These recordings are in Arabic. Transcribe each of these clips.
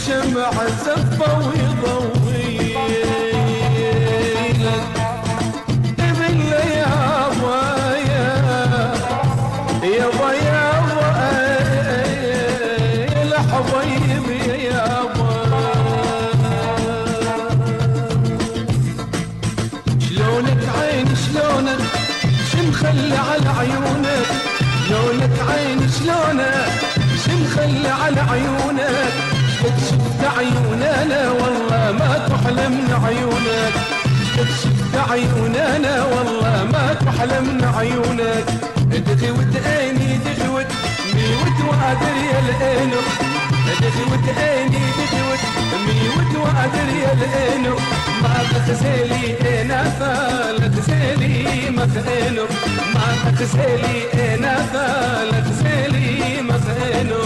شمع زفة ويضوي لك ابن يابا يابا يابا الحبيب يابا شلونك عين شلونك شمخلي على عيونك شلونك عين شلونك شمخلي على عيونك قد شفت عيوننا والله ما تحلمنا عيونك قد شفت عيوننا والله ما تحلمنا عيونك دغوت عيني دغوت ميوت وقادر يا العينو دغوت عيني دغوت ميوت وقادر يا العينو ما تغزلي انا فالغزلي مخينو ما تغزلي انا فالغزلي مخينو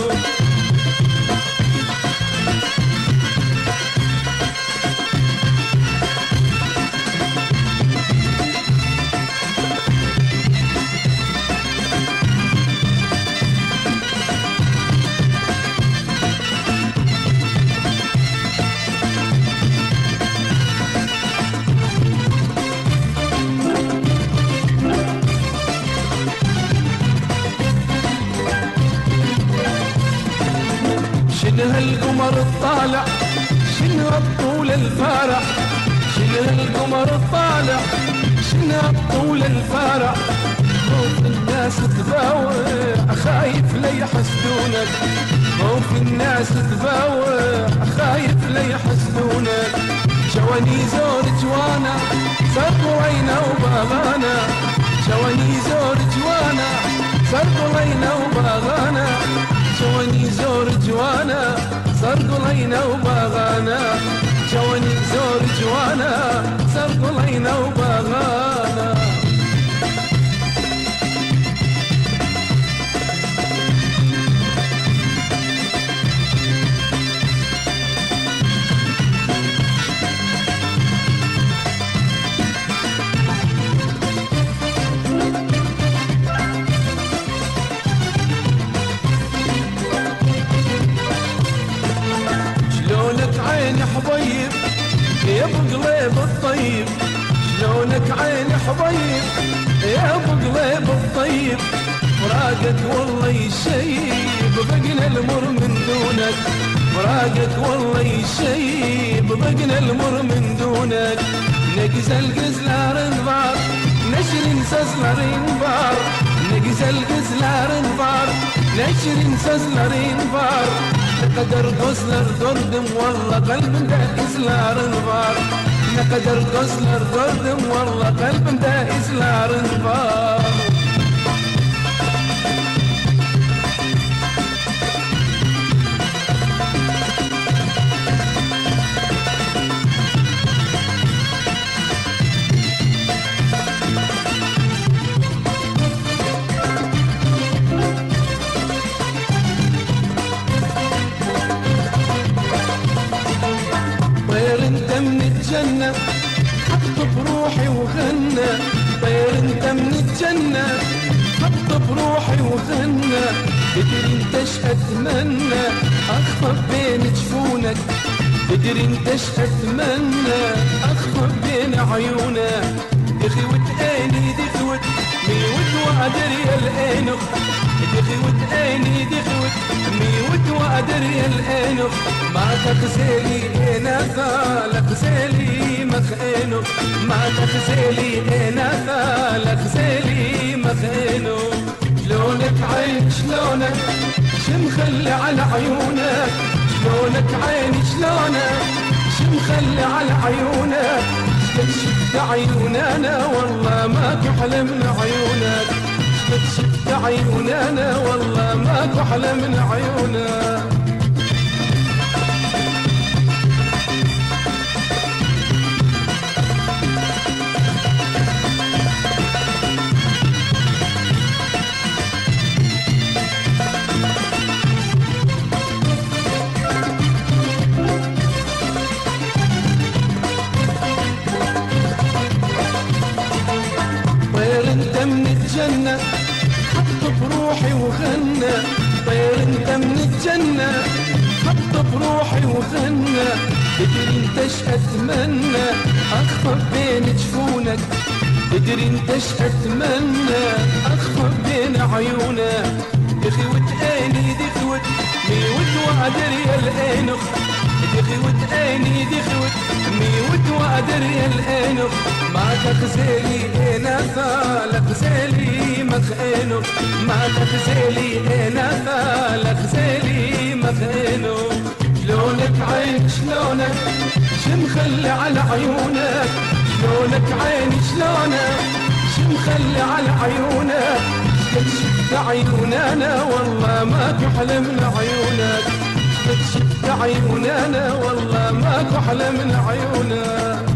شنو هالقمر الطالع شنو الطول الفارع شنو هالقمر الطالع شنو الطول الفارع خوف الناس تباوع خايف لا يحسدونك خوف الناس تباوع خايف لا يحسدونك جواني زور جوانا صرفوا عينا وباغانا جواني زور جوانا صرفوا عينا وباغانا جواني زور جوانا صرق لينا وباغانا جواني زور جوانا صرق لينا وباغانا عيني حبيب يا ابو قليب الطيب شلونك عيني حبيب يا ابو قليب الطيب فراقك والله يشيب بقنا المر من دونك فراقك والله يشيب بقنا المر من دونك نقز القزلار انبار نشر سزلر انبار نقز القزلار انبار نشر سزلر انبار نقدر قصلر دردم والله قلب دائز لار انبار نقدر قصلر دردم والله قلب دائز لار انبار من الجنة حط بروحي وغنى طير انت من الجنة حط بروحي وغنى تدري انت ايش اتمنى اخطف بين جفونك تدري انت ايش اتمنى اخطف بين عيونك دخوت عيني دخوت ميوت وقادر يا العينو دخوت عيني دخوت ميوت وقادر يا العينو ما تغزلي انا فالغزلي مخينو ما تغزلي انا فالغزلي مخينو شلونك عين شلونك شمخلي على عيونك شلونك عيني شلونك شمخلي على عيونك قد شفت عيوننا والله ما تحلمنا عيونك قد شفت عيوننا والله ما تحلمنا عيونك الجنة حط بروحي وغنى طير انت من الجنة حط بروحي وغنى تدري انت ايش اتمنى اخطب بين جفونك تدري انت ايش اتمنى اخطب بين عيونك دخوت اني دخوت ميوت وادر يا الانخ دخوت اني دخوت ميوت وادر يا الانخ ما تخزلي انا ثالك زلي مخينو ما تخزلي انا ثالك زلي مخينو شلونك عين شلونك شمخلي على عيونك شلونك عيني شلونك شمخلي على عيونك شفت عيوننا والله ماكو حلم لعيونك شفت عيوننا والله ماكو حلم لعيونك